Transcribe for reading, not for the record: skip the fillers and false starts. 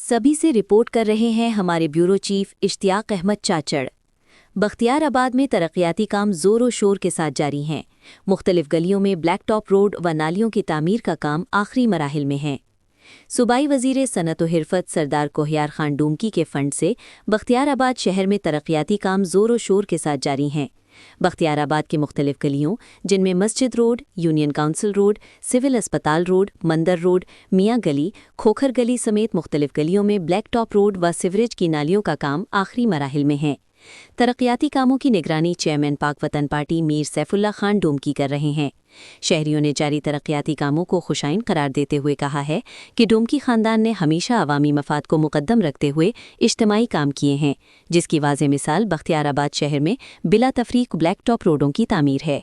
سبھی سے رپورٹ کر رہے ہیں ہمارے بیورو چیف اشتیاق احمد چاچڑ۔ بختیار آباد میں ترقیاتی کام زور و شور کے ساتھ جاری ہیں۔ مختلف گلیوں میں بلیک ٹاپ روڈ و نالیوں کی تعمیر کا کام آخری مراحل میں ہے۔ صوبائی وزیر صنعت و حرفت سردار کوہیار خان ڈومکی کے فنڈ سے بختیار آباد شہر میں ترقیاتی کام زور و شور کے ساتھ جاری ہیں۔ بختیار آباد کی مختلف گلیوں جن میں مسجد road, union council road, civil اسپتال روڈ، مندر روڈ، میاں گلی، کھوکھر گلی سمیت مختلف گلیوں میں بلیک ٹاپ روڈ و سیوریج کی نالیوں کا کام آخری مراحل میں ہے۔ ترقیاتی کاموں کی نگرانی چیئرمین پاک وطن پارٹی میر سیف اللہ خان ڈومکی کر رہے ہیں۔ شہریوں نے جاری ترقیاتی کاموں کو خوشائن قرار دیتے ہوئے کہا ہے کہ ڈومکی خاندان نے ہمیشہ عوامی مفاد کو مقدم رکھتے ہوئے اجتماعی کام کیے ہیں، جس کی واضح مثال بختیار آباد شہر میں بلا تفریق بلیک ٹاپ روڈوں کی تعمیر ہے۔